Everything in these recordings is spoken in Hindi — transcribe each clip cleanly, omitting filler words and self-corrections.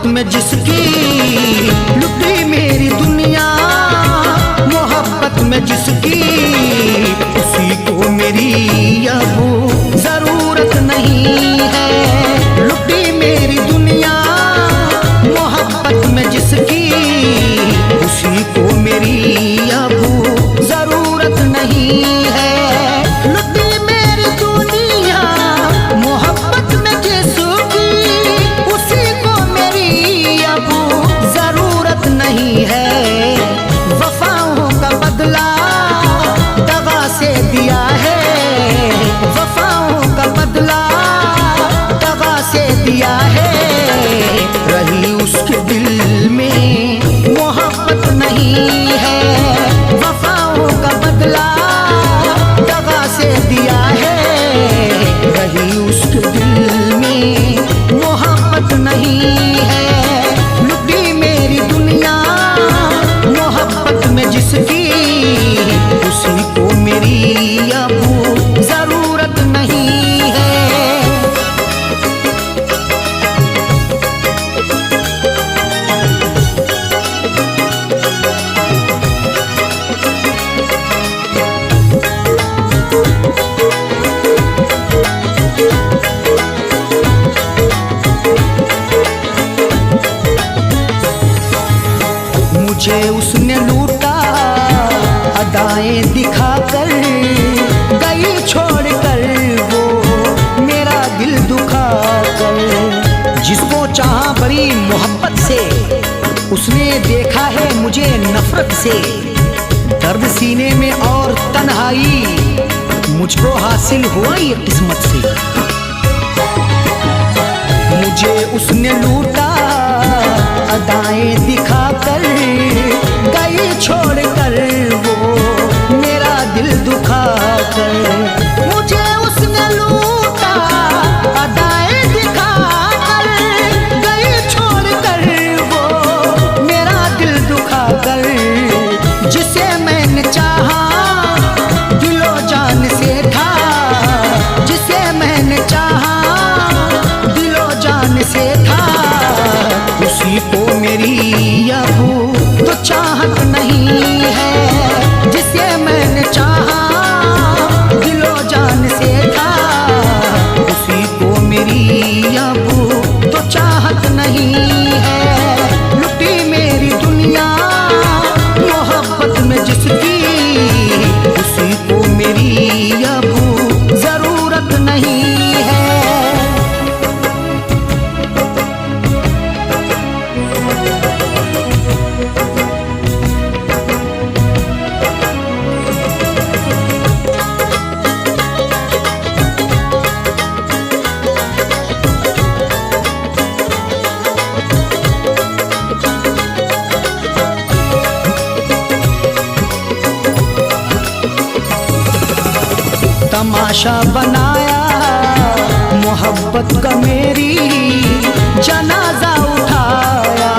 में जिसकी लुटी मेरी दुनिया मोहब्बत में जिसकी, उसी को मेरी अब जरूरत नहीं है। लुटी मेरी दुनिया मोहब्बत में जिसकी, उसी को मेरी अब जरूरत नहीं है। लुटी मेरी दुनिया मोहब्बत में जिसकी, उसी को मेरी अब जरूरत नहीं है। वफाओं का बदला दगा से दिया है, वफाओं का बदला दगा से दिया है। रही उसके दिल में मोहब्बत नहीं है, वफाओं का बदला दगा से दिया है। रही उसके दिल में मोहब्बत नहीं है। लुटी मेरी दुनिया मोहब्बत में जिसकी, उसी को मेरी अब जरूरत नहीं है। मुझे उसने लूटा अदाएं दिखाकर, गई छोड़कर वो मेरा दिल दुखाकर। जिसको चाहा बड़ी मोहब्बत से, उसने देखा है मुझे नफरत से। दर्द सीने में और तन्हाई मुझको हासिल हुआ ये किस्मत से। मुझे उसने लूटा अदाएं दिखाकर, गई छोड़कर वो मेरा दिल दुखाकर। मुझे उसने लूटा अदाएं दिखाकर, गई छोड़कर वो मेरा दिल दुखाकर। जिसे मैंने चाहा दिलो जान से था, जिसे मैंने चाहा दिलो जान से था, उसी को मेरी अब तो चाहत नहीं है। जिसे मैंने चाहा दिलो जान से था, उसी को मेरी अब तो चाहत नहीं है। लुटी मेरी दुनिया मोहब्बत में जिसकी, उसी को मेरी अब जरूरत नहीं है। तमाशा बनाया मोहब्बत का मेरी, जनाजा उठाया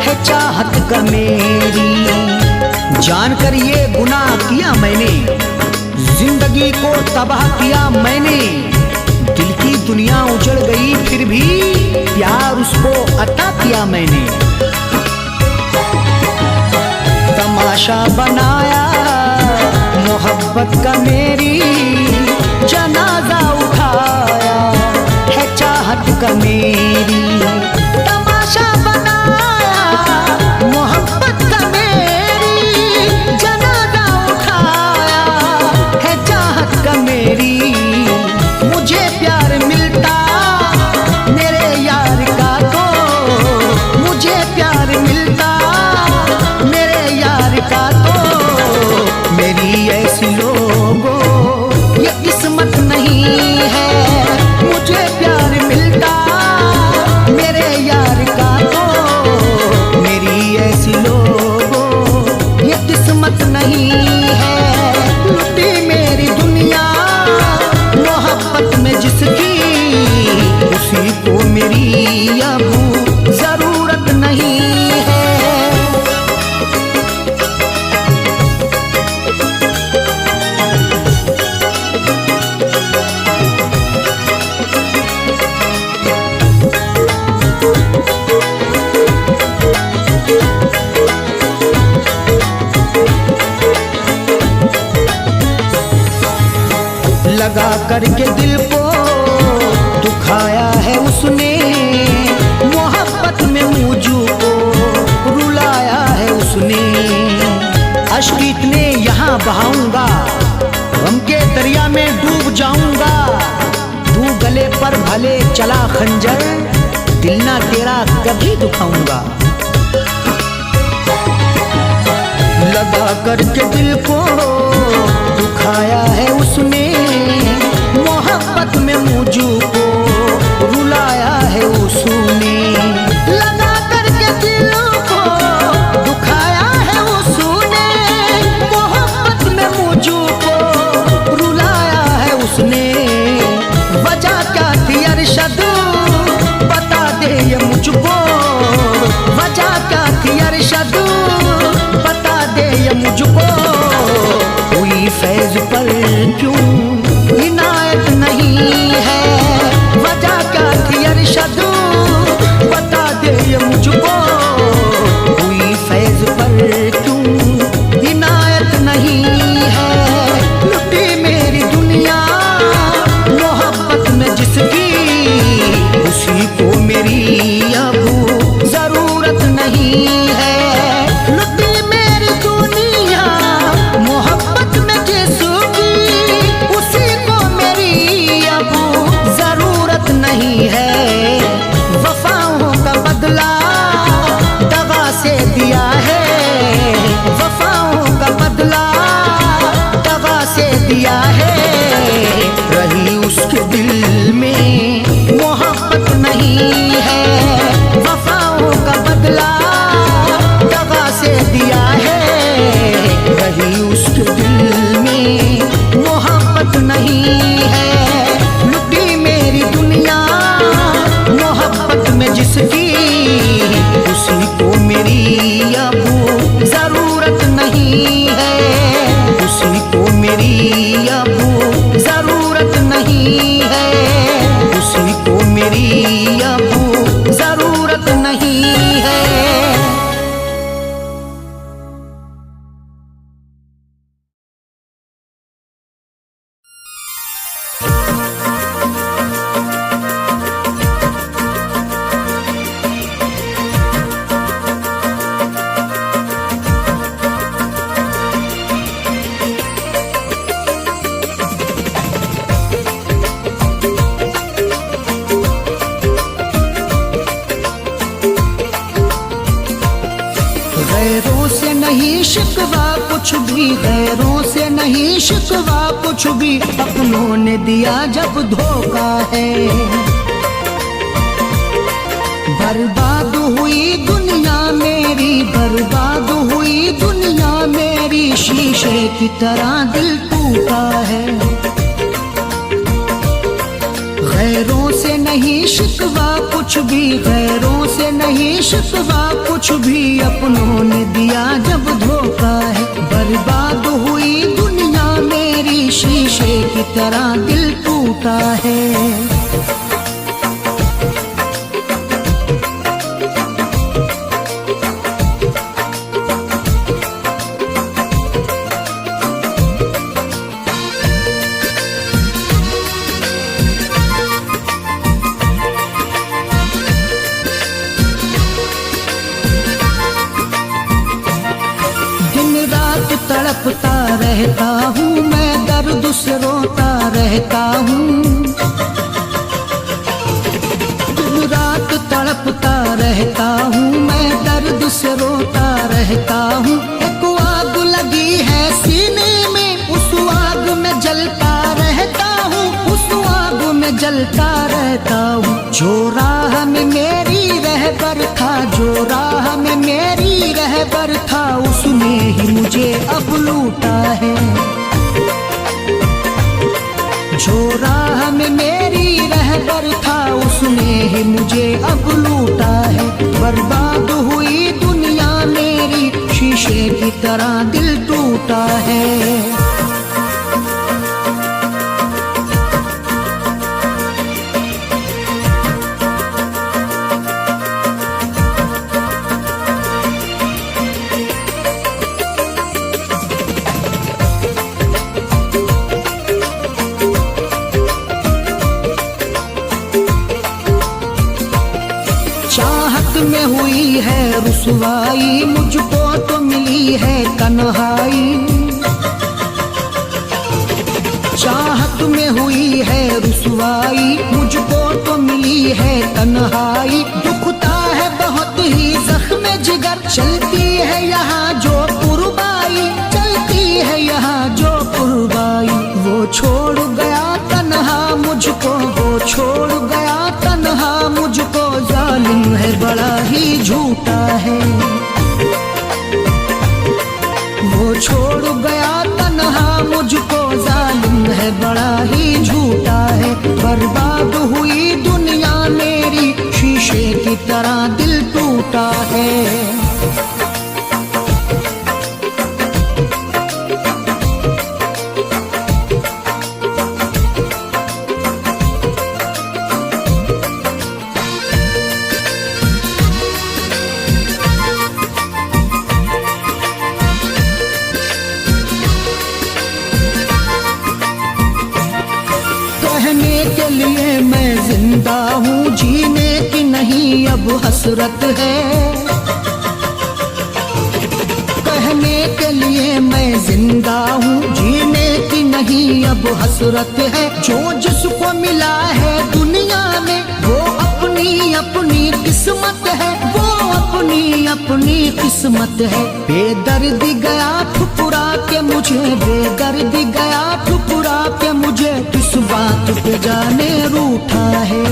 है चाहत का मेरी। जानकर ये गुनाह किया मैंने, जिंदगी को तबाह किया मैंने। दिल की दुनिया उजड़ गई फिर भी प्यार उसको अता किया मैंने। तमाशा बनाया मोहब्बत का मेरी, जनाजा उठाया है चाहत का मेरी। तमाशा बनाया मोहब्बत का मेरी, जनाजा उठाया है चाहत का मेरी। मुझे प्यार मिलता मेरे यार का तो, मुझे प्यार मिलता मेरे यार का तो। मेरी ऐसी लोगों ये किस्मत नहीं करके दिल को दुखाया है उसने, मोहब्बत में मुझको रुलाया है उसने। अश्क इतने यहाँ बहाऊंगा, गम के दरिया में डूब जाऊंगा। तू गले पर भले चला खंजर, दिल ना तेरा कभी दुखाऊंगा। लगा करके दिल को दुखाया है उसने, मोहब्बत में मुझको रुलाया है उसने। लगा करके दिल को दुखाया है उसने, मोहब्बत में मुझको रुलाया है उसने। वजह क्या थी अरशद बता दे ये मुझको, वजह क्या थी अरशद बता दे ये मुझको। हुई फैज पर क्यों इनायत नहीं है, वजह क्या थी अरशद बता दे ये मुझको। हुई फैज पर क्यों इनायत नहीं है, लुटी मेरी दुनिया मोहब्बत में जिसकी, उसी को मेरी अब जरूरत नहीं है। लुटी मेरी दुनिया मोहब्बत में जिसकी, उसी को मेरी अब जरूरत नहीं है। वफाओं का बदला दगा से दिया है, वफाओं का बदला दगा से दिया है। रही उसके दिल में मोहब्बत नहीं है, वफाओं का बदला दगा से दिया है। रही उसके दिल में मोहब्बत नहीं है, लुटी मेरी दुनिया मोहब्बत में जिसकी, उसी को मेरी अब जरूरत नहीं है। उसी को मेरी अब जरूरत नहीं है, उसी को मेरी अब जरूरत नहीं है। गैरों से नहीं शिकवा कुछ भी, गैरों से नहीं शिकवा कुछ भी, अपनों ने दिया जब धोखा है। बर्बाद हुई दुनिया मेरी, बर्बाद हुई दुनिया मेरी, शीशे की तरह दिल टूटा है। गैरों से नहीं शिकवा कुछ भी, गैरों से नहीं शिकवा कुछ भी, अपनों ने दिया जब धोखा है। बर्बाद हुई दुनिया मेरी, शीशे की तरह दिल टूटा है। तड़पता रहता हूँ मैं, दर्द से रोता रहता हूँ। दिन रात तड़पता रहता हूँ मैं, दर्द से रोता रहता हूँ। एक आग लगी है सीने में, उस आग में जलता रहता हूँ, उस आग में जलता रहता हूँ। जो राह में मेरी रहबर था, जो राह में मेरी रहबर था, उसने ही मुझे अब लूटा है। जो राह में मेरी रहबर था, उसने ही मुझे अब लूटा है। बर्बाद हुई दुनिया मेरी, शीशे की तरह दिल टूटा है। चाहत में हुई है रुसवाई, मुझको तो मिली है तन्हाई। चाहत में हुई है रुसवाई, मुझको तो मिली है तन्हाई। दुखता है बहुत ही जख्म जिगर, चलती है यहाँ जो पुरबाई, चलती है यहाँ जो पुरबाई। वो छोड़ गया तन्हा मुझको, वो छोड़ गया तन्हा मुझको, जालिम है बड़ा ही झूठा है। वो छोड़ गया तन्हा मुझको, जालिम है बड़ा ही झूठा है। बर्बाद हुई दुनिया मेरी, शीशे की तरह दिल टूटा है। कहने के लिए मैं जिंदा हूँ, जीने की नहीं अब हसरत है। कहने के लिए मैं जिंदा हूँ, जीने की नहीं अब हसरत है। जो जिसको मिला है दुनिया में, वो अपनी अपनी किस्मत है, वो अपनी अपनी किस्मत है। बेदर्दी गया ठुकरा के मुझे, बेदर्दी गया ठुकरा के मुझे, किस बात पे जाने रूठा है।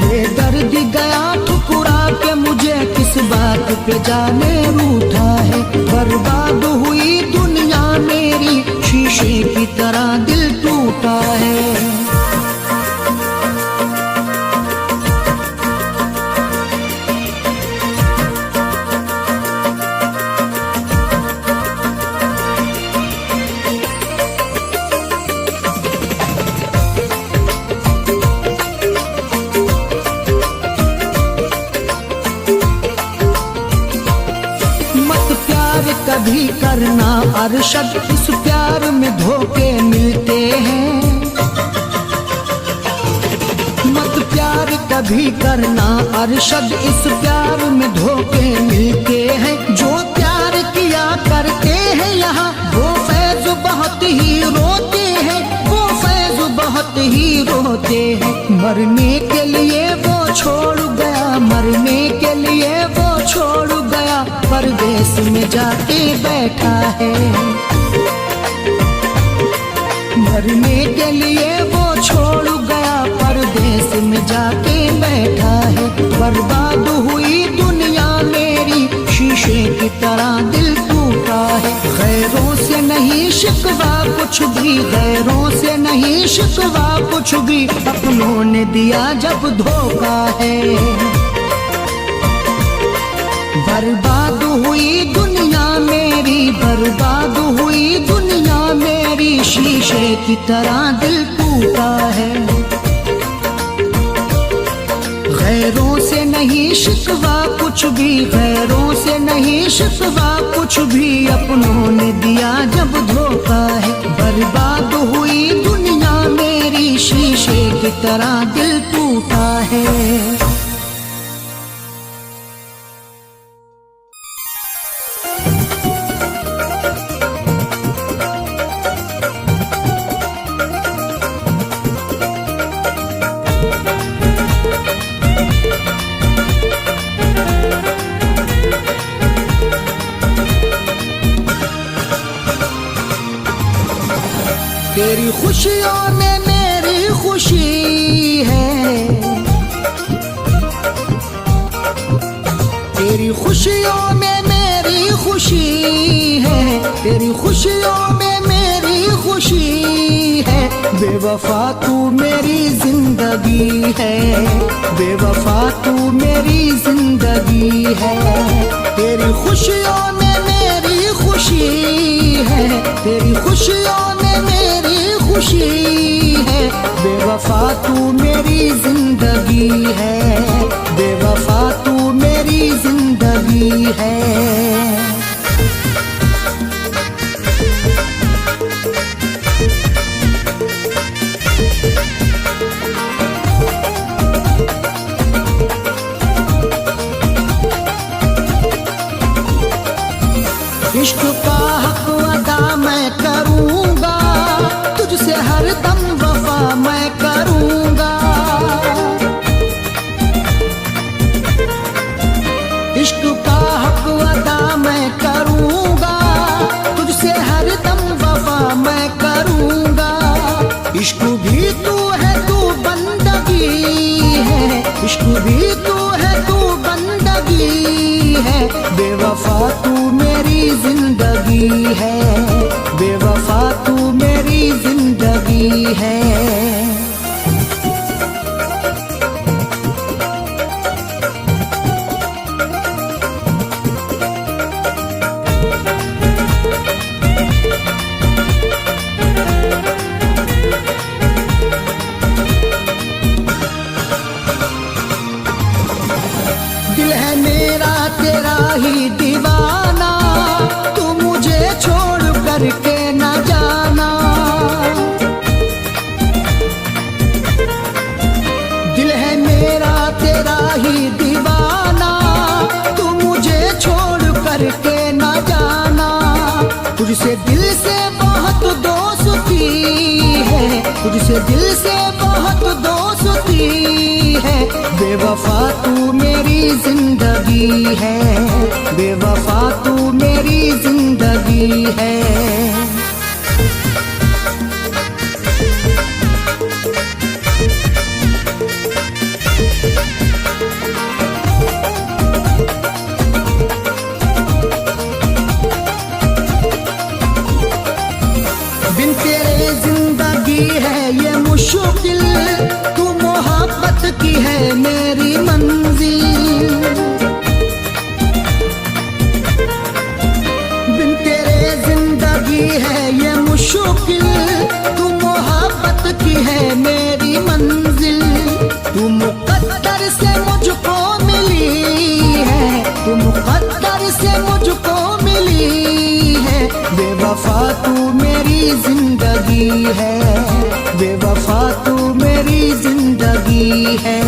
बेदर्दी गया ठुकरा के मुझे, किस बात पे जाने रूठा है। बर्बाद हुई दुनिया मेरी, शीशे की तरह दिल टूटा है। कभी करना अरशद, इस प्यार में धोखे मिलते हैं। मत प्यार कभी करना अरशद, इस प्यार में धोखे मिलते हैं। जो प्यार किया करते हैं यहाँ, वो फैज बहुत ही रोते हैं, वो फैज बहुत ही रोते हैं। मरने के लिए वो छोड़ गया, मरने के लिए वो छोड़ गया, परदेस में जाके बैठा है। मरने के लिए वो छोड़ गया, परदेस में जाके बैठा है। बर्बाद हुई दुनिया मेरी, शीशे की तरह दिल टूटा है। गैरों से नहीं शिकवा कुछ भी, गैरों से नहीं शिकवा कुछ भी, अपनों ने दिया जब धोखा है। बर्बाद हुई दुनिया मेरी, बर्बाद हुई दुनिया मेरी, शीशे की तरह दिल टूटा है। गैरों से नहीं शिकवा कुछ भी, गैरों से नहीं शिकवा कुछ भी, अपनों ने दिया जब धोखा है। बर्बाद हुई दुनिया मेरी, शीशे की तरह दिल टूटा है। तेरी खुशियों में मेरी खुशी है, तेरी खुशियों में मेरी खुशी है, तेरी खुशियों में मेरी खुशी है। बेवफा तू मेरी जिंदगी है, बेवफा तू मेरी जिंदगी है। तेरी खुशियों में मेरी खुशी है, तेरी खुशियों में मेरी खुशी है। बेवफा तू मेरी जिंदगी है, बेवफा तू मेरी जिंदगी है। बेवफा तू मेरी जिंदगी है, बेवफा तू मेरी जिंदगी है। दिल है मेरा तेरा ही दीवाना, तू मुझे छोड़ करके न जाना। दिल है मेरा तेरा ही दीवाना, तू मुझे छोड़ करके न जाना। तुझसे दिल से बहुत दोस्ती है, तुझसे दिल से बहुत दोस्ती है। बेवफा तू मेरी जिंदगी है, बेवफा तू मेरी जिंदगी है। बिन तेरे जिंदगी है ये मुश्किल, तू मोहब्बत की है मेरी मंजिल। बिन तेरे जिंदगी है ये मुश्किल, तू मोहब्बत की है मेरी मंजिल। तू मुकद्दर से मुझको मिली है, तू मुकद्दर से मुझको मिली है। बेवफा तू मेरी जिंदगी है, बेवफा तू मेरी जिंदगी है।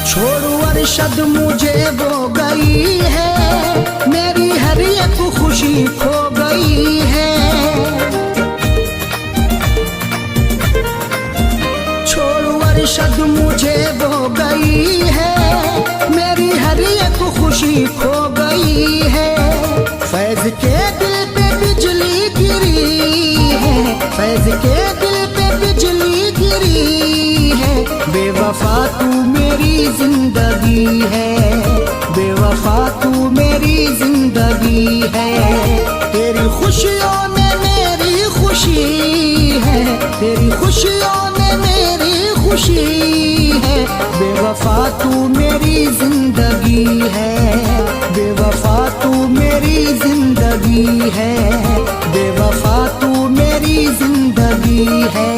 छोड़ अरशद मुझे वो गई है, मेरी हर एक खुशी खो गई है। छोड़ अरशद मुझे वो गई है, मेरी हर एक खुशी खो गई है। फैज के दिल पे बिजली गिरी है, फैज के दिल पे बिजली गिरी है। बेवफा तू मेरी जिंदगी है, बेवफा तू मेरी जिंदगी है। तेरी खुशियों में मेरी खुशी है, तेरी खुशियों में मेरी खुशी है। बेवफा तू मेरी जिंदगी है, बेवफा तू मेरी जिंदगी है, बेवफा तू मेरी जिंदगी है।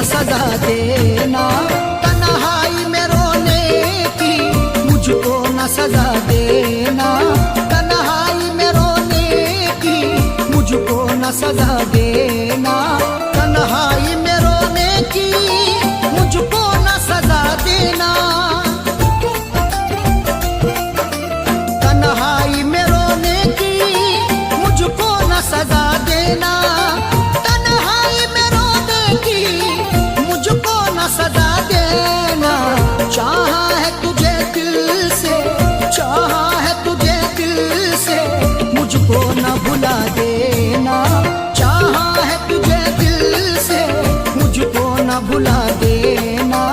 सजा देना, तन्हाई में रोने की मुझको न सजा देना। तन्हाई में रोने की मुझको न सजा देना। तन्हाई में रोने की मुझको न सजा देना। तन्हाई में रोने की मुझको न सजा देना। चाहा है तुझे दिल से, चाहा है तुझे दिल से, मुझको न भुला देना। चाहा है तुझे दिल से, मुझको न भुला देना।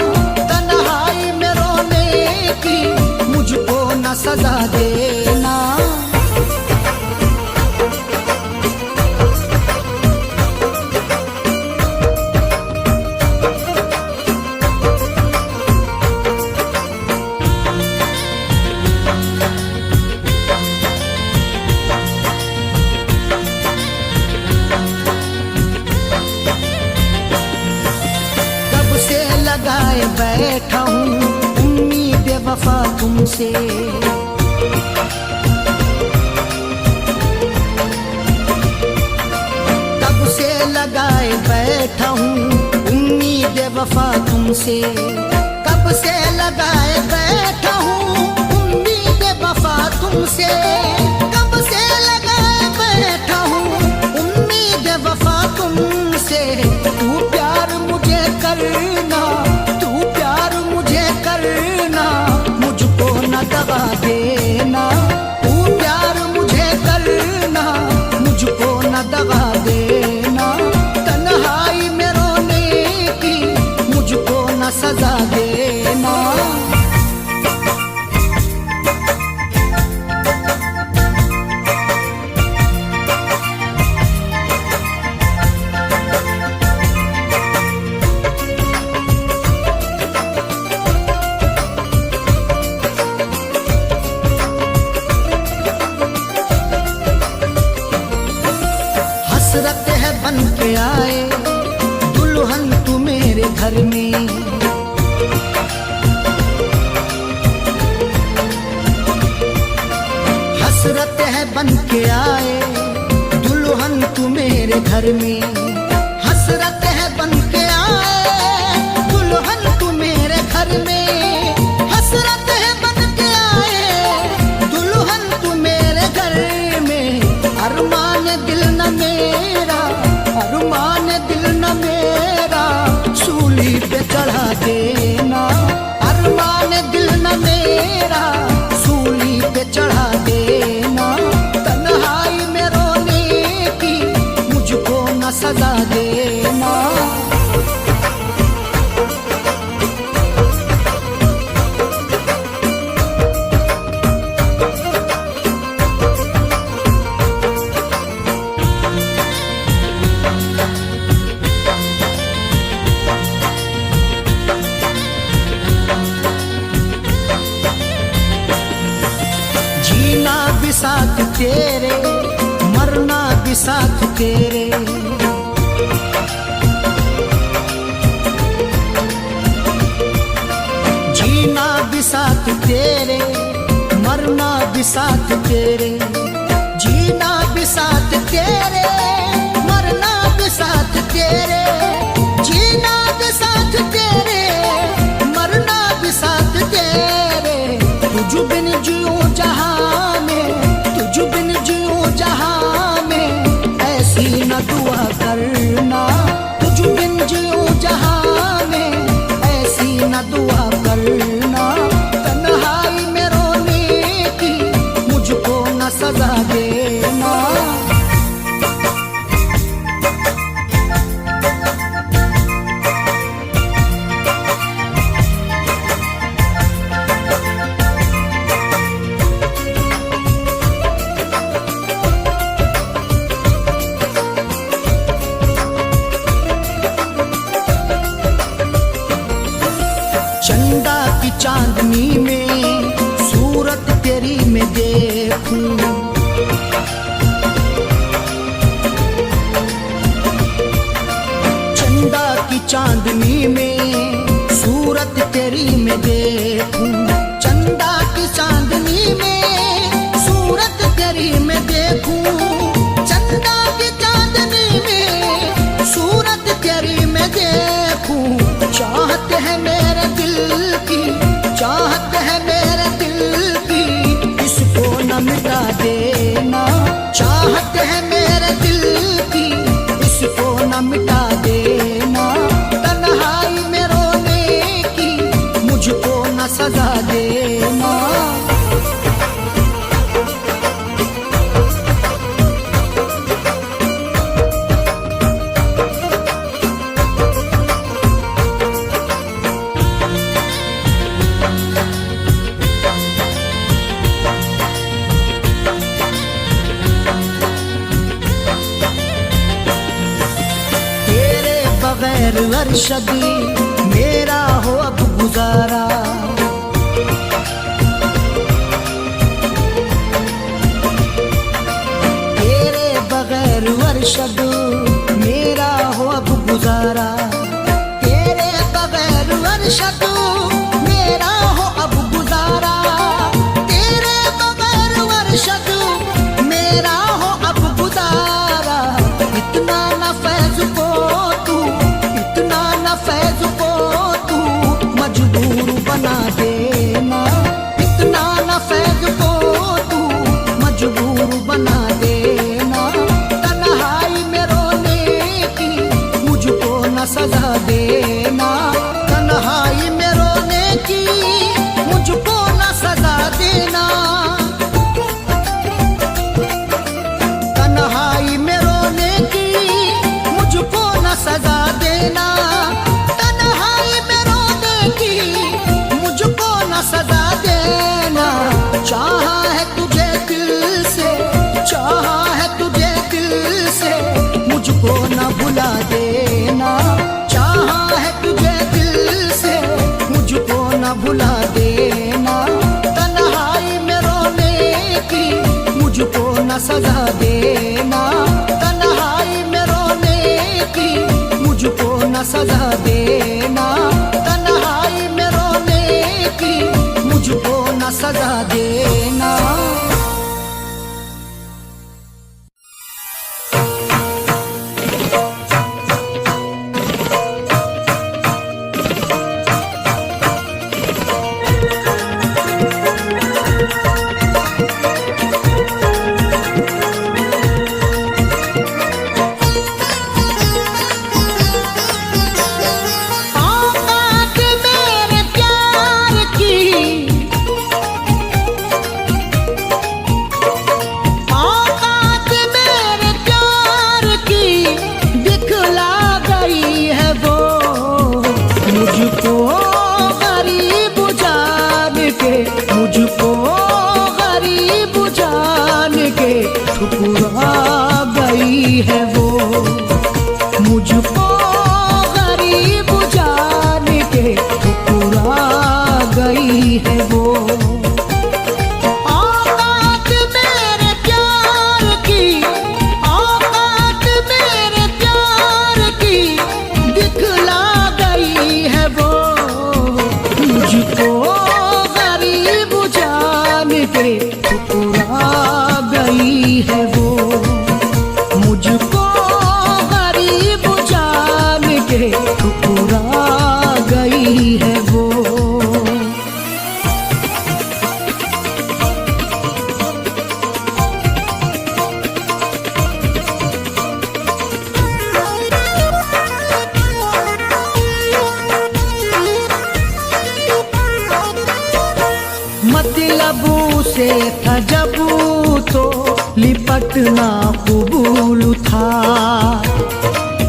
तन्हाई में रोने की मुझको न सजा देना। बैठा हूँ उम्मीद वफा तुमसे। कब से लगाए बैठा हूँ उम्मीद वफा तुमसे। कब से लगाए बैठा हूँ उम्मीद वफा तुमसे। कब से लगाए बैठा हूँ उम्मीद वफा तुमसे। तू प्यार मुझे करना, तू प्यार मुझे करना, मुझको न दगा देना। तू प्यार मुझे करना, मुझको न दगा देना। तन्हाई में रोने की मुझको न सजा देना। हसरत है बन के आए दुल्हन तू मेरे घर में। हसरत है बन के आए दुल्हन तू मेरे घर में। हसरत है बन के आए दुल्हन तू मेरे घर में। हसरत है बन के आए दुल्हन तू मेरे घर में। अरमान दिल न मेरा, अरमान दिल न मेरा, सूली पे चढ़ा देना। अरमान दिल न मेरा, सूली पे चढ़ा देना। तन्हाई में रोने की मुझको न सजा देना। जीना भी साथ तेरे, मरना भी साथ तेरे। जीना भी साथ तेरे, मरना भी साथ तेरे। जीना भी साथ तेरे, मरना भी साथ तेरे। जीना भी साथ तेरे, मरना भी साथ तेरे। तुझ बिन जियूं जहां में, तुझ बिन जियूं जहां में, ऐसी न दुआ करना। तुझ बिन जियूं जहां में, ऐसी न दुआ करना। तन्हाई में रोने की मुझको न सजा देना। चंदा की चांदनी में सूरत तेरी मैं देखूं। चंदा की चांदनी में सूरत तेरी मैं देखूं। चंदा की चांदनी में सूरत तेरी मैं देखूं। चंदा की चांदनी में सूरत तेरी मैं देखूं। चाहत है मेरे दिल की, चाहत है मेरे दिल की, इसको न मिटा देना। चाहत है मेरे दिल की, इसको न मिटा देना। तन्हाई में रोने की मुझको न सजा देना। बगैर अरशदी मेरा हो अब गुजारा। तेरे बगैर अरशद मेरा हो अब गुजारा। तेरे बगैर अरशद भुला देना। चाहा है तुझे दिल से मुझको न भुला देना। तन्हाई में रोने की मुझको न सजा देना। तन्हाई में रोने की मुझको न सजा देना। तन्हाई में रोने की मुझको न सजा देना। मुझको गरीब जान के ठुकरा गई है वो। मुझको गरीब जान के ठुकरा गई है वो। औकात मेरे प्यार की, औकात मेरे प्यार की दिखला गई है वो। मुझको ठुकरा गई है वो। मुझको गरीब जान के ठुकरा गई है वो। मतलबू से था जब तो लिपटना कबूल था।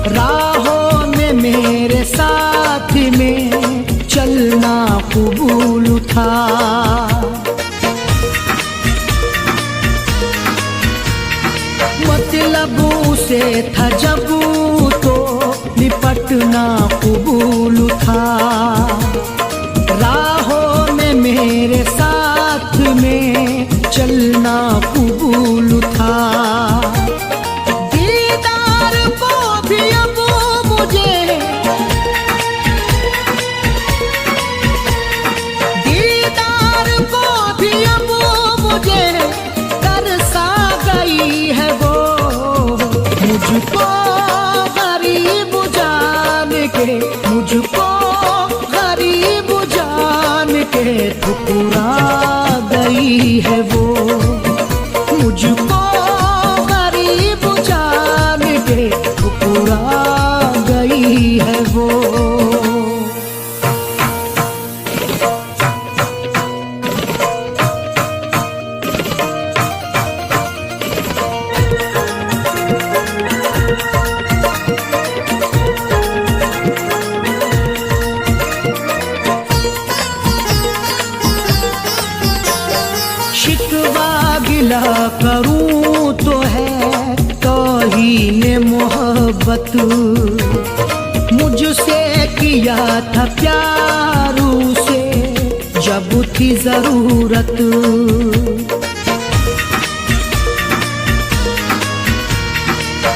राहों में मेरे साथ में चलना कबूल था। मतलबू से था जब तो लिपटना कबूल था। राहों में मेरे साथ में चलना कबूल था। दीदार को भी अब मुझे, दीदार को भी अब मुझे तरसा गई है वो। मुझको गरीब जान के, मुझको गरीब जान के ठुकरा गई है वो। मुझको गरीब जान के ठुकरा गई है वो। शिकवा गिला करूं तो है तौहीने मोहब्बत। मुझसे किया था प्यार उसे जब थी जरूरत।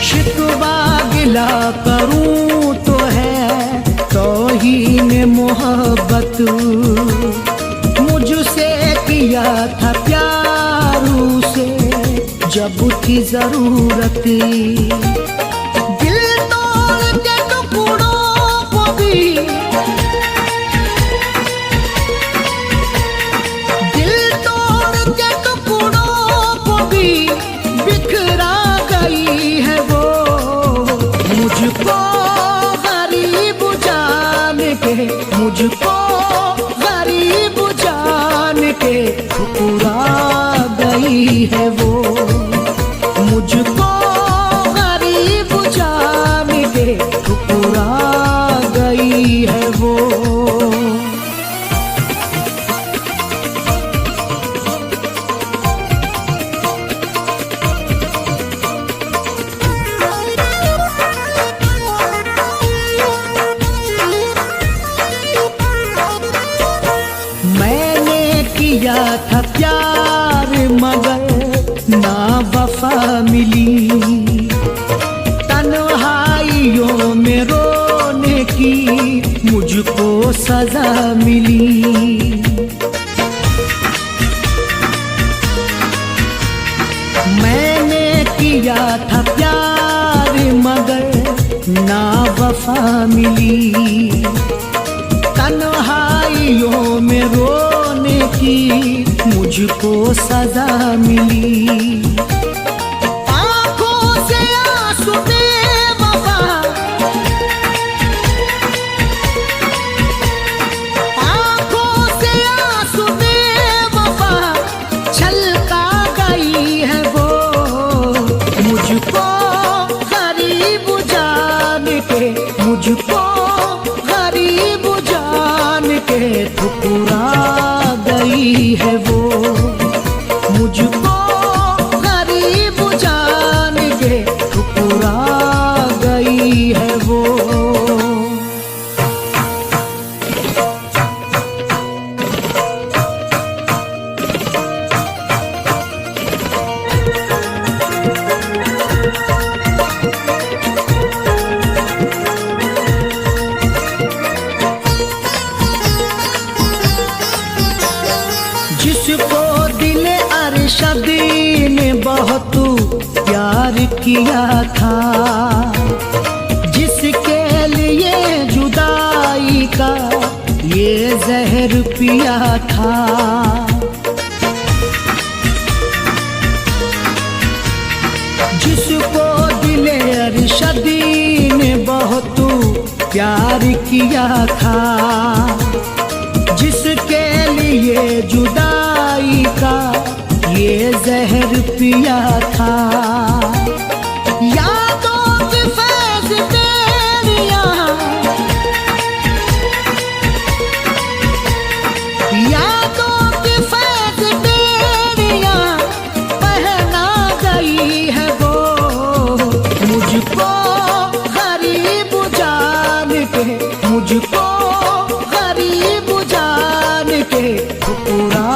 शिकवा गिला करूं तो है तौहीने मोहब्बत। मुझसे किया था प्यार उसे जब थी जरूरत। दिल तोड़ के टुकड़ों को भी, दिल तोड़ के टुकड़ों को भी बिखरा गई है वो। मुझको गरीब जान के, मुझको गरीब जान के ठुकरा गई है वो। मुझको गरीब जान के ठुकरा गई है वो। मिली। तन्हाइयों में रोने की मुझको सजा मिली। मैंने किया था प्यार मगर ना वफा मिली। तन्हाइयों में रोने की मुझको सजा मिली। आंखों से आंसू बेवफा, आंखों से आंसू बेवफा छलका गई है वो। मुझको गरीब जान के, मुझको गरीब जान के ठुकरा गई है वो। मुझको गरीब जान के ठुकरा गई है वो। जिसको दिल अरशद ने बहुत प्यार किया था, जिसके लिए जुदाई का ये जहर पिया था। जिसको दिल अरशद ने बहुत प्यार किया था, जिसके लिए जुदाई का ये जहर पिया था। यादों की फैज़ तेरियां, यादों की फैज़ तेरियां पहना गई है वो। मुझको गरीब जान के, मुझको गरीब जान के ठुकरा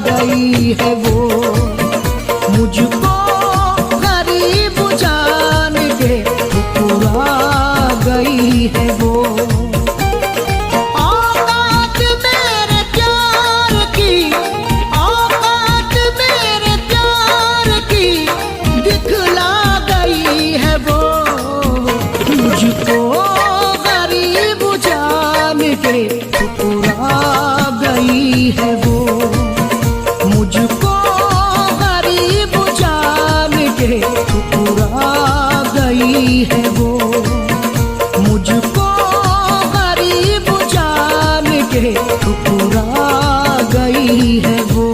गई है वो। मुझको गरीब जान के ठुकरा गई है वो। औकात मेरे प्यार की, औकात मेरे प्यार की दिखला गई है वो। मुझको गरीब जान के ठुकरा गई है वो। मुझको गरीब जान के ठुकरा गई है वो। मुझको गरीब जान के ठुकरा गई है वो।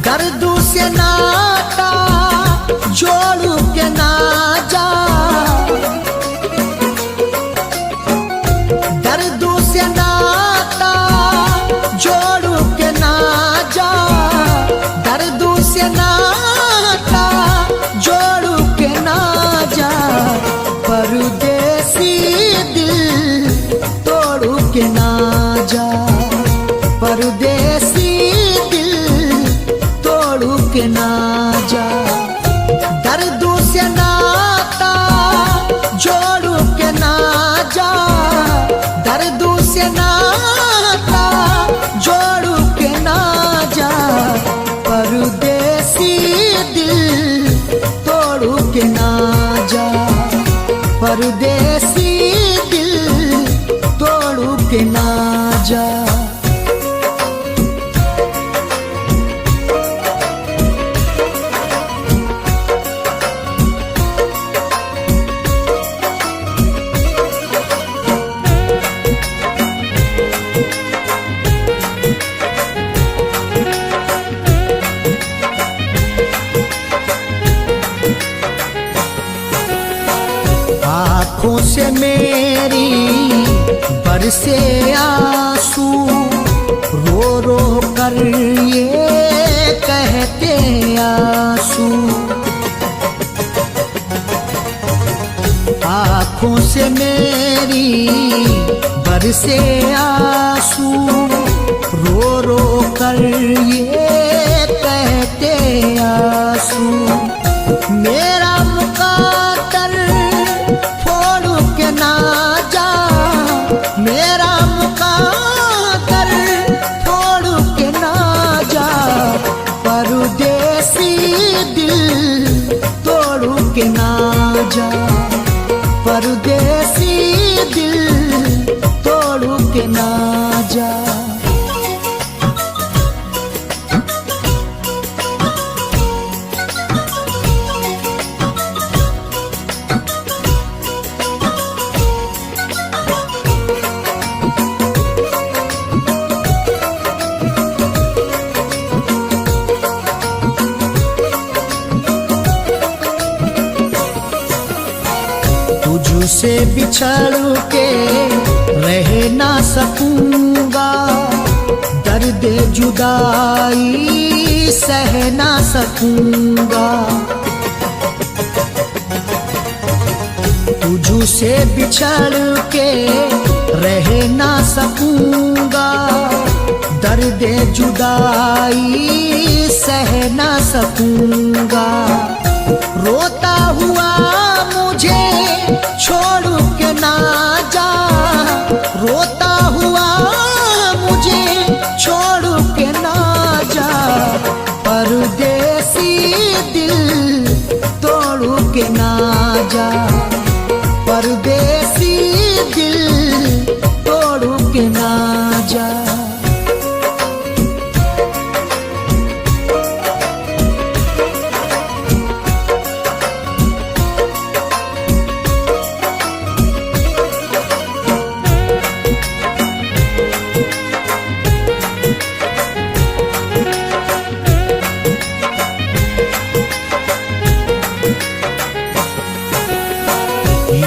दर्दों से नाता जोड़ के ना जा, दर्दों से नाता जोड़ के ना जा, दर्दों से नाता जोड़ के ना जा। परदेसी दिल तोड़ के ना जा, परदेसी के ना जा। दर्दों से नाता जोड़ के ना जा, दर्दों से नाता जोड़ के ना जा। परदेसी दिल तोड़ के ना जा, परदेसी दिल तोड़ के ना जा। बरसे आंसू रो रो कर ये कहते आंसू, आँखों से मेरी बरसे आंसू रो रो कर ये कहते आंसू। मेरा मुकद्दर फोड़ के ना जा, मेरा मुकद्दर फोड़ के ना जा, परदेसी दिल तोड़ के ना जा, परदेसी दिल तोड़ के ना जा। तुझसे बिछड़ के रह ना सकूंगा, दर्द जुदाई सह ना सकूंगा। तुझसे बिछड़ के रह ना सकूंगा, दर्द जुदाई सह ना सकूंगा। रोता हुआ मुझे छोड़ के ना जा, रोता हुआ मुझे छोड़ के ना जा, परदेसी दिल तोड़ के ना जा, परदेसी दिल तोड़ के ना जा।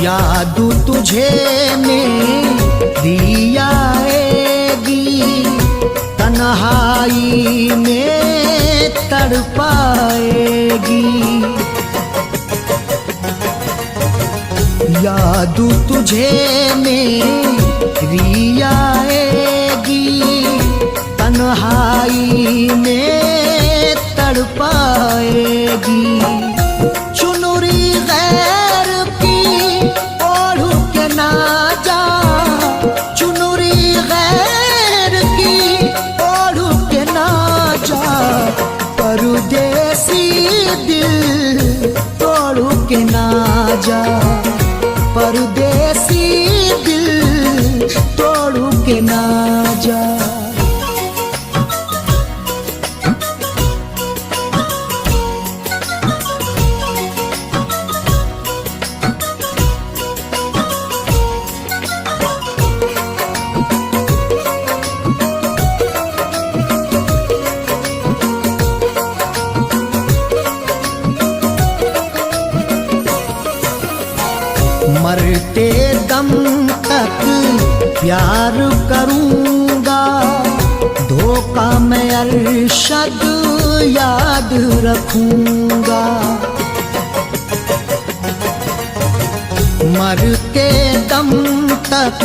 याद तुझे मेरी आएगी, तन्हाई में तड़पाएगी। याद तुझे मेरी आएगी, तन्हाई में तड़पाएगी। चुनरी गैर की ओढ़ के ना जा, चुनरी गैर की ओढ़ के ना जा, परदेसी दिल तोड़ के ना जा, परदेसी दिल तोड़ के ना जा। मरते दम तक प्यार करूंगा, धोखा मैं अरशद याद रखूंगा। मरते दम तक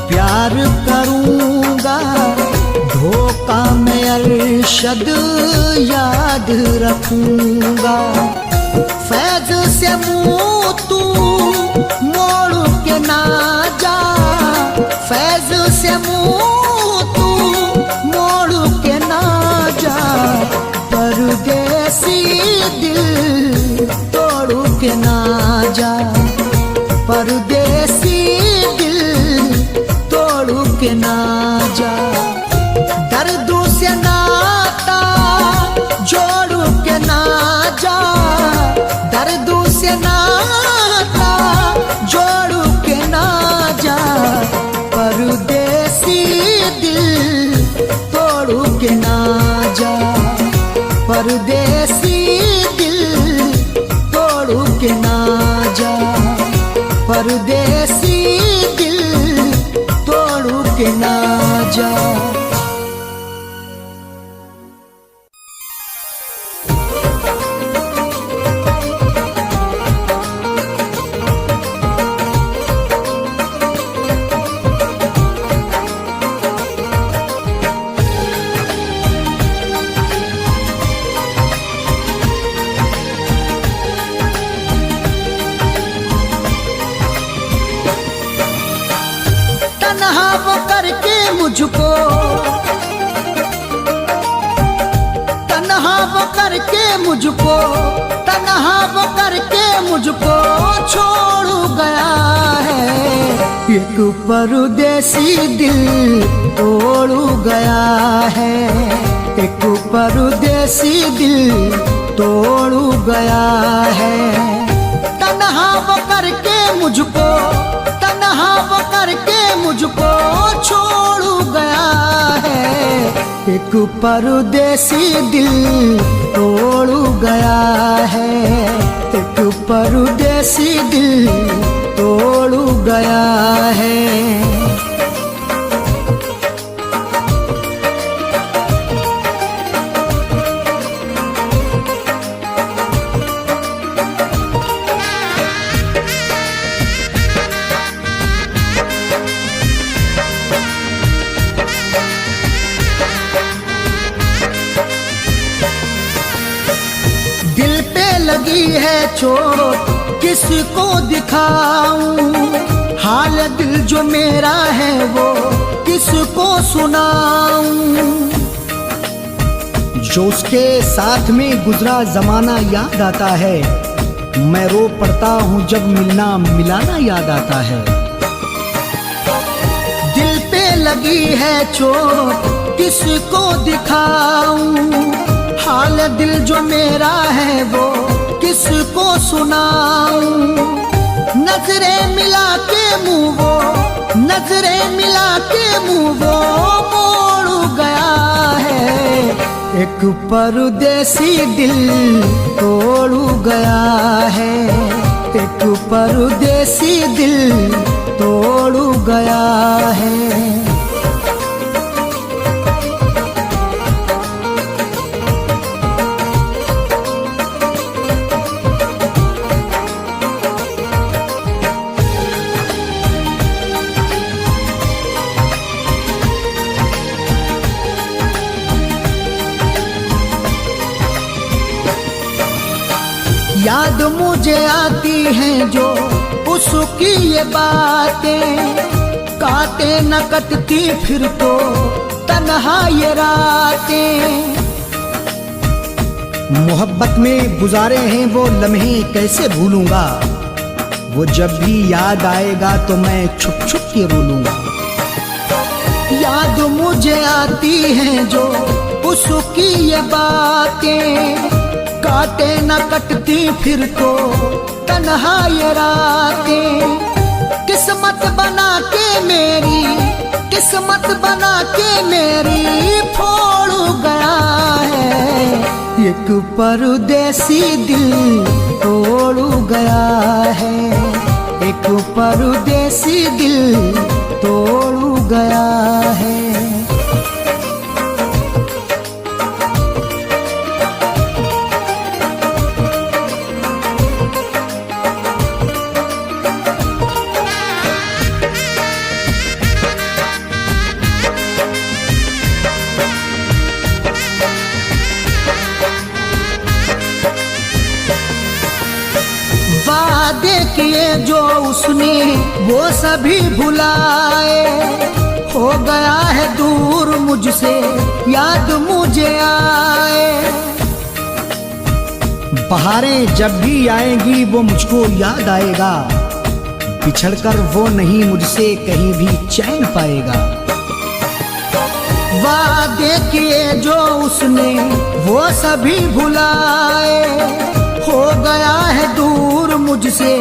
प्यार करूंगा, धोखा मैं अरशद याद रखूंगा। फैज से मुँह तू मोड़ के ना जा, फैज से मुँह तू मोड़ के ना जा, परदेसी दिल तोड़ के ना जा, परदेसी दिल तोड़ के ना जा। दर्द से नाता जोड़ के ना जा, दर्द से नाता जोड़ के ना जा, परदेसी दिल तोड़ के ना जा, परदेसी दिल तोड़ के ना मुझको, तन्हा वो करके मुझको छोड़ गया है। एक परदेसी दिल तोड़ गया है, एक परदेसी दिल तोड़ गया है। तन्हा वो करके मुझको, तन्हा वो करके मुझको छोड़ गया है। एक परदेसी दिल तोड़ गया है, एक परदेसी दिल तोड़ गया है। दिल पे लगी है चोट किसको दिखाऊं, हाल दिल जो मेरा है वो किसको सुनाऊं। जो उसके साथ में गुजरा जमाना याद आता है, मैं रो पड़ता हूँ जब मिलना मिलाना याद आता है। दिल पे लगी है चोट किसको दिखाऊं, हाल दिल जो मेरा है वो किसको सुनाऊं। नजरें मिला के मुँह वो, नजरें मिला के मुँह वो मोड़ गया है। एक परदेसी दिल तोड़ गया है, एक परदेसी दिल तोड़ गया है। याद मुझे आती हैं जो उसकी ये बातें, काटे न कटती फिर तो तन्हा ये रातें। मोहब्बत में गुजारे हैं वो लम्हे कैसे भूलूंगा, वो जब भी याद आएगा तो मैं छुप छुप के रो लूंगा। याद मुझे आती हैं जो उसकी ये बातें, काटे न कटती फिर तो तन्हा ये रातें। किस्मत बना के मेरी, किस्मत बना के मेरी फोड़ गया है। एक परदेसी दिल तोड़ गया है, एक परदेसी दिल तोड़ गया है। वादे किए जो उसने वो सभी भुलाए, हो गया है दूर मुझसे याद मुझे आए। बहारें जब भी आएंगी वो मुझको याद आएगा, बिछड़कर वो नहीं मुझसे कहीं भी चैन पाएगा। वादे किए जो उसने वो सभी भुलाए, हो गया है दूर मुझसे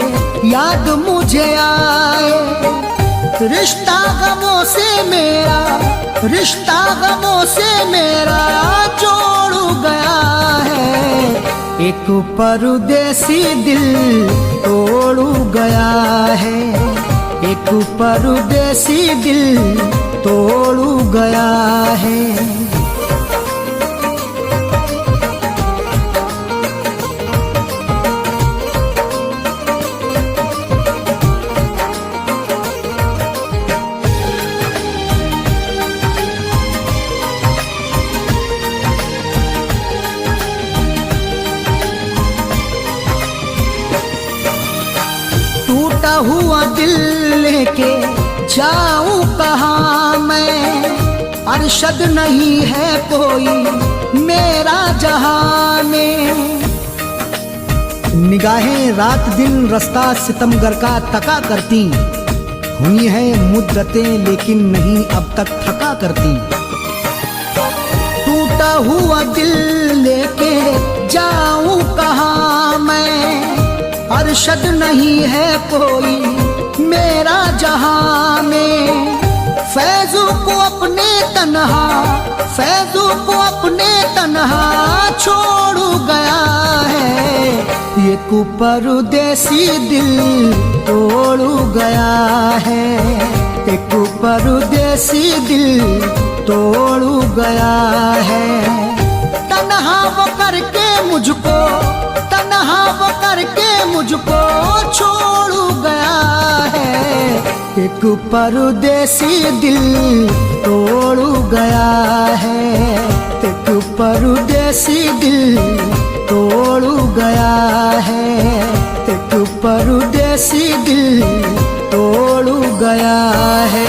याद मुझे आए। रिश्ता गमों से मेरा, रिश्ता गमों से मेरा जोड़ गया है। एक परदेसी दिल तोड़ गया है, एक परदेसी दिल तोड़ गया है। टूटा हुआ दिल लेके जाऊं कहाँ मैं, अरशद नहीं है कोई मेरा जहां में। निगाहें रात दिन रास्ता सितमगर का तका करती, हुई है मुद्दतें लेकिन नहीं अब तक थका करती। टूटा हुआ दिल लेके जाऊं कहाँ मैं, अरशद नहीं है कोई मेरा जहां में। फैजू को अपने तन्हा, फैजू को अपने तन्हा छोड़ गया है, ये परदेसी दिल तोड़ गया है, एक परदेसी दिल तोड़ गया है। तन्हा वो करके मुझको, तन्हा वो करके मुझको छोड़ गया है, एक परदेसी दिल तोड़ गया है, एक परदेसी दिल तोड़ गया है, एक परदेसी दिल तोड़ गया है।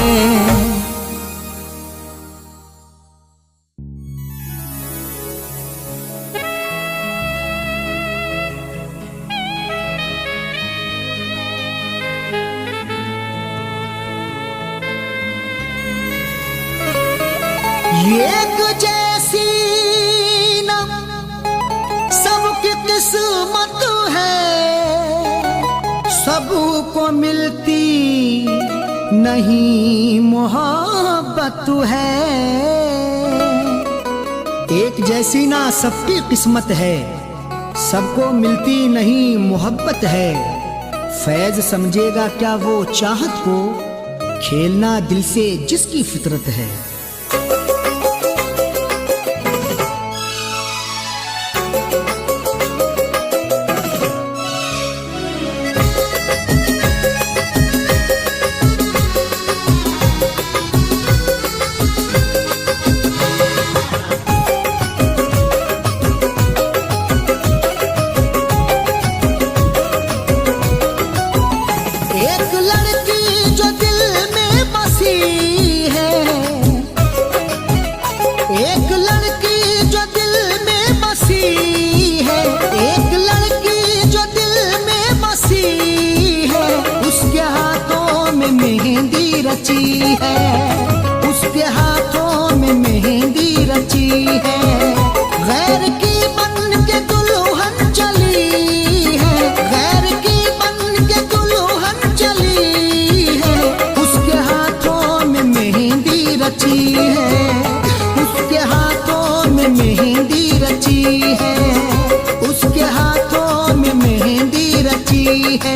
एक जैसी न सबकी किस्मत है, सबको मिलती नहीं मोहब्बत है। एक जैसी ना सबकी किस्मत है, सबको मिलती नहीं मोहब्बत है। फैज समझेगा क्या वो चाहत को, खेलना दिल से जिसकी फितरत है। उसके हाथों में मेहंदी रची है, गैर की बन के दुल्हन चली है, गैर की बन के दुल्हन चली है। उसके हाथों में मेहंदी रची है, उसके हाथों में मेहंदी रची है, उसके हाथों में मेहंदी रची है।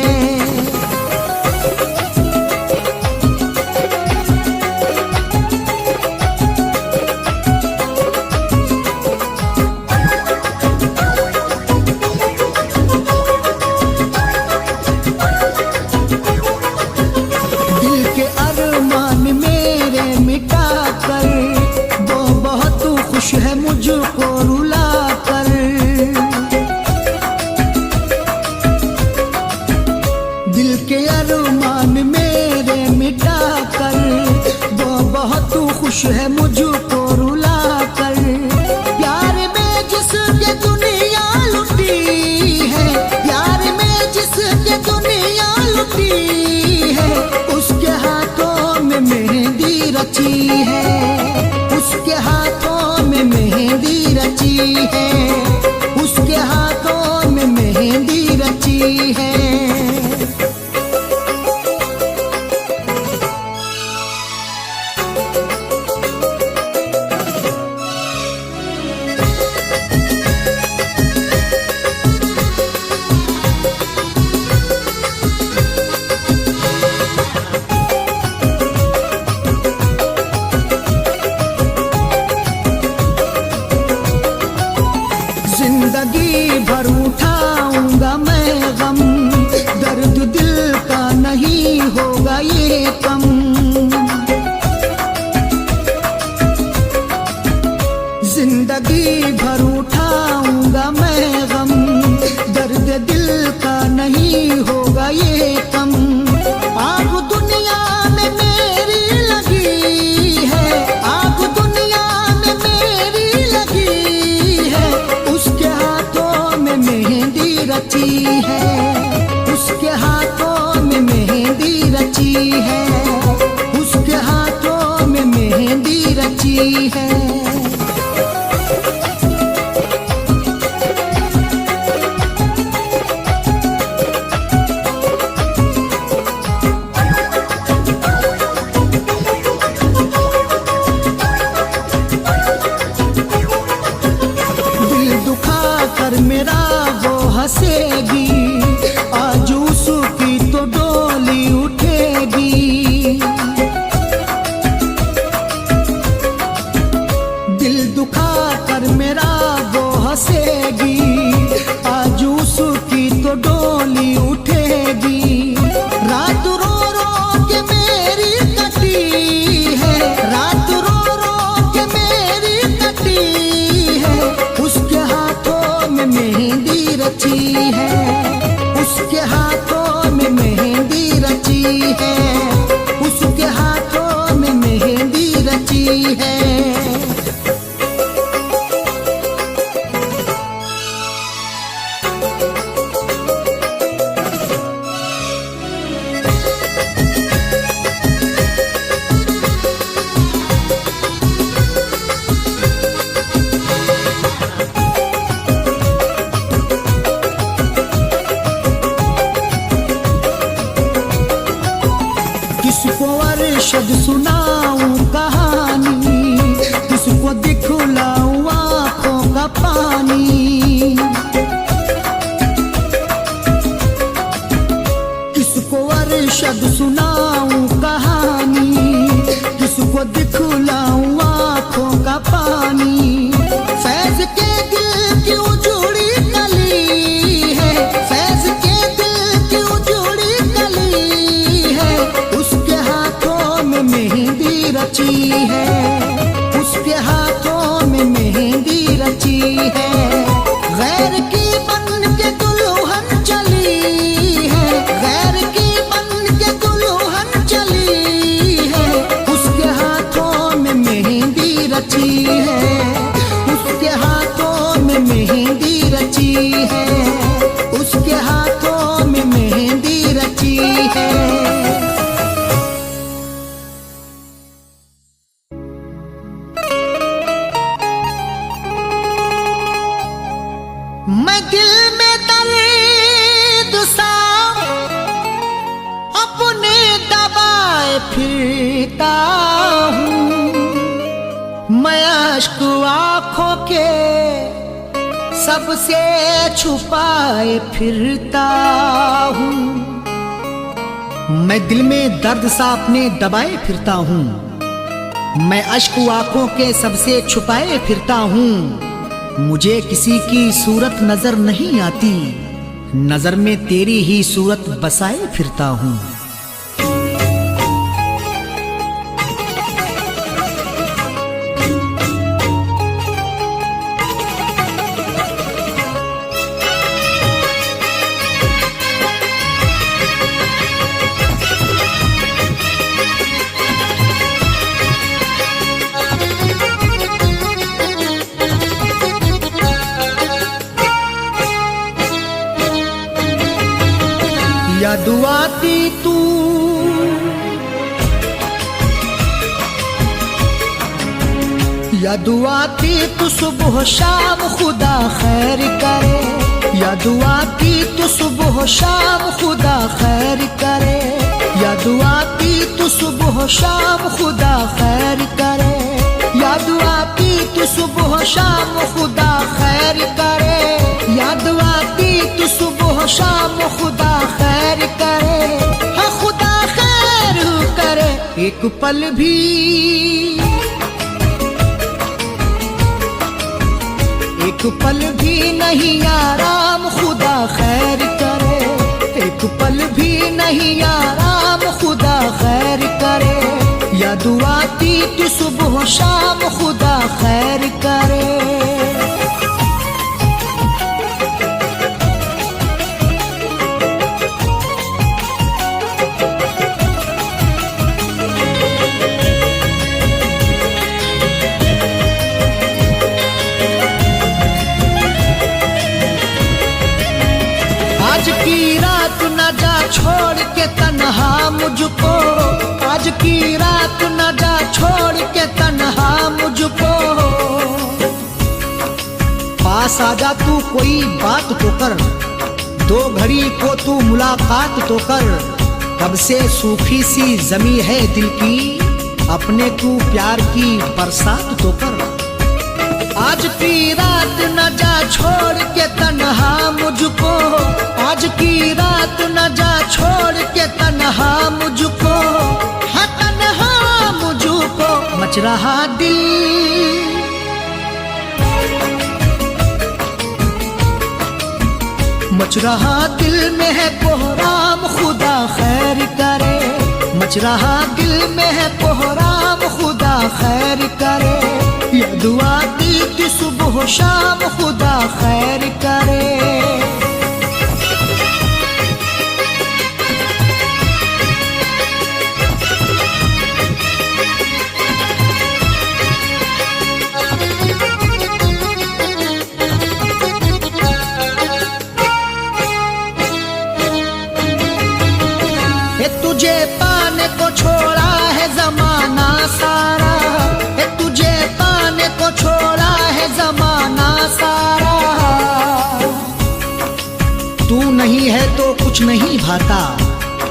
है मुझको रुला कर, दिल के अरमान मेरे मिटा कर, वो बहुत खुश है मुझको रुला कर। प्यार में जिसके दुनिया लुटी है, प्यार में जिसके दुनिया लुटी है, उसके हाथों में मेहंदी रची है, उसके हाथों में मेहंदी रची है, उसके हाथों में मेहंदी रची है। जिंदगी भर उठाऊंगा मैं गम, रची है, उसके हाथों में मेहंदी रची है, उसके हाथों में मेहंदी रची है। मेरा वो हंसेगी, आज उसकी तो डोली उठेगी। दिल दुखा कर मेरा वो हंसेगी, आज उसकी तो डोली उठेगी। रात रो रो के मेरी कटी है, रात रो रो के मेरी कटी है, उसके हाथों मेहंदी रची है, उसके हाथों में मेहंदी रची है, उसके हाथों में मेहंदी रची है। किसको अरशद सुनाऊं कहानी, किसको दिखलाऊं आँखों का पानी। किसको अरशद सुनाऊं कहानी, किसको दिखलाऊं आँखों का पानी। फैज के दिल की उजड़ी कली है, फैज के दिल की उजड़ी कली है, उसके हाथों में मेहंदी रची है, उसके हाथों में मेहंदी रची है। गैर की बन के दुल्हन चली है, गैर की बन के दुल्हन चली है, उसके हाथों में मेहंदी रची है, उसके हाथों में मेहंदी रची है, उसके हाथों में मेहंदी रची है। मैं दिल में दर्द सा अपने दबाए फिरता हूँ, मैं अश्क आँखों के सबसे छुपाए फिरता हूँ। मैं दिल में दर्द सा अपने दबाए फिरता हूँ, मैं अश्क आँखों के सबसे छुपाए फिरता हूँ। मुझे किसी की सूरत नजर नहीं आती, नजर में तेरी ही सूरत बसाए फिरता हूँ। याद आती तू, याद आती तू सुबह शाम खुदा खैर करे, याद आती तू सुबह शाम खुदा खैर करे, याद आती तू सुबह शाम खुदा खैर करे, याद आती तू सुबह शाम खुदा खैर करे, याद आती तू सुबह शाम खुदा खैर करे। हाँ खुदा खैर करे, एक पल भी, एक पल भी नहीं आराम खुदा खैर करे, एक पल भी नहीं आराम खुदा खैर करे, याद आती तू सुबह शाम खुदा खैर करे। छोड़ के तन्हा मुझको, आज की रात न जा छोड़ के तन्हा मुझको। पास आजा तू कोई बात तो कर, दो घड़ी को तू मुलाकात तो कर। कब से सूखी सी जमी है दिल की, अपने तू प्यार की बरसात तो कर। आज की रात न जा छोड़ के तन्हा मुझको, आज की रात न जा छोड़ के तन्हा मुझको। हाँ तन्हा मुझको मच रहा दिल, मच रहा दिल में है कोहराम खुदा खैर करे। मच रहा दिल में है कोहराम खुदा खैर करे। ये दुआ दी थी सुबह शाम खुदा खैर करे। तुझे पाने को छोड़ा है जमाना सारा, तुझे पाने को छोड़ा है जमाना सारा। तू नहीं है तो कुछ नहीं भाता,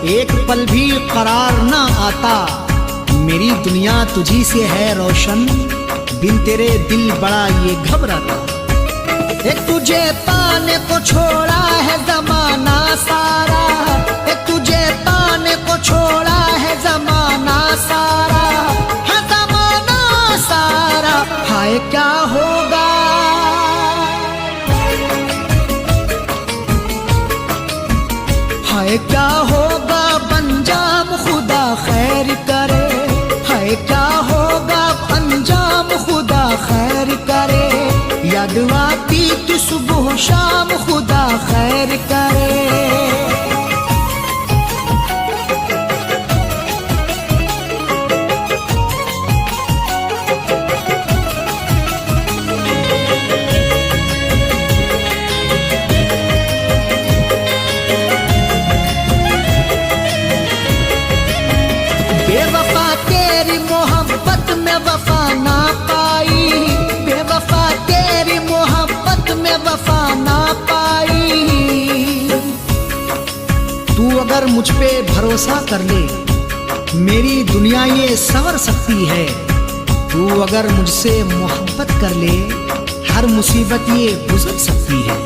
एक पल भी करार ना आता। मेरी दुनिया तुझी से है रोशन, बिन तेरे दिल बड़ा ये घबराता। तुझे पाने को छोड़ा है जमाना सारा, तुझे पाने को छोड़ा है जमाना सारा। हाँ जमाना सारा, हाय क्या होगा, हाय क्या होगा अंजाम खुदा खैर करे। हाय क्या होगा अंजाम खुदा खैर करे। याद आती थी सुबह शाम खुदा खैर करे। बेवफा तेरी मोहब्बत में वफा ना पाई, बेवफा तेरी मोहब्बत में वफा ना पाई। तू अगर मुझ पे भरोसा कर ले, मेरी दुनिया ये संवर सकती है। तू अगर मुझसे मोहब्बत कर ले, हर मुसीबत ये गुजर सकती है।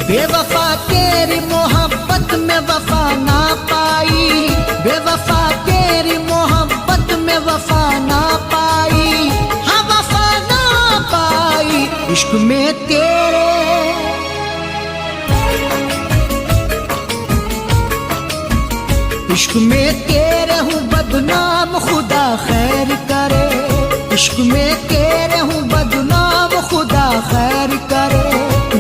बेवफा तेरी मोहब्बत में वफा ना पाई, बेवफा तेरी मोहब्बत में वफा ना पाई। हाँ वफा ना पाई इश्क में तेरे, इश्क में तेरे हूँ बदनाम खुदा खैर करे। इश्क में तेरे हूँ बदनाम खुदा खैर करे।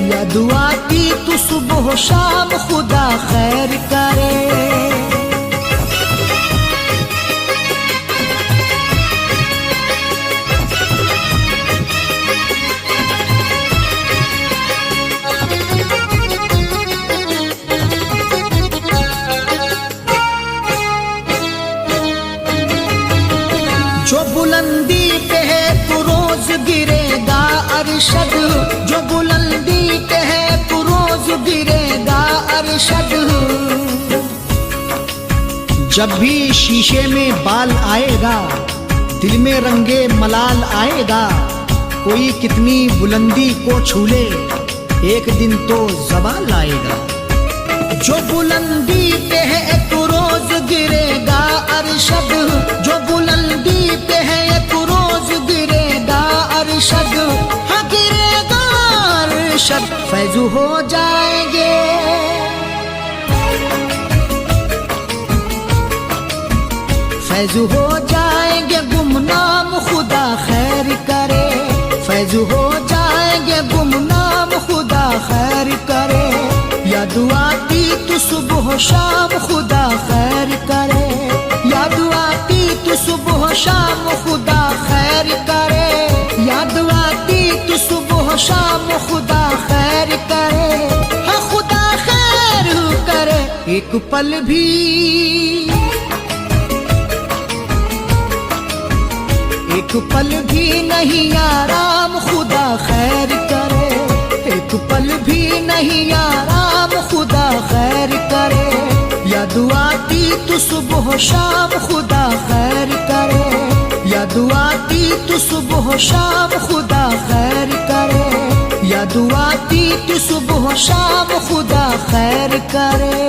या दुआ की तू सुबह शाम खुदा खैर करे। जो बुलंदी पे है तू रोज गिरेगा अरशद, जो बुलंदी पे है तू रोज गिरेगा अरशद। जब भी शीशे में बाल आएगा, दिल में रंगे मलाल आएगा। कोई कितनी बुलंदी को छू ले, एक दिन तो ज़वाल आएगा। जो बुलंदी पे है तू रोज गिरेगा अरशद, जो बुलंदी पे है तू रोज गिरेगा अरशद। हाँ गिरेगा अरशद, फैज़ हो जाएंगे, फैज़ हो जाएंगे गुमनाम खुदा खैर करे। फैज़ हो जाएंगे गुमनाम खुदा खैर करे। या दुआ की तू सुबह शाम खुदा खैर करे। या दुआ की तू सुबह शाम खुदा खैर करे। या दुआ की तू सुबह शाम खुदा खैर करे। हाँ खुदा खैर करे एक पल भी नहीं आराम खुदा खैर करे, एक पल भी नहीं आराम खुदा खैर करे, या दुआती तू सुबह शाम खुदा खैर करे, या दुआती तू सुबह शाम खुदा खैर करे, या दुआती तू सुबह शाम खुदा खैर करे।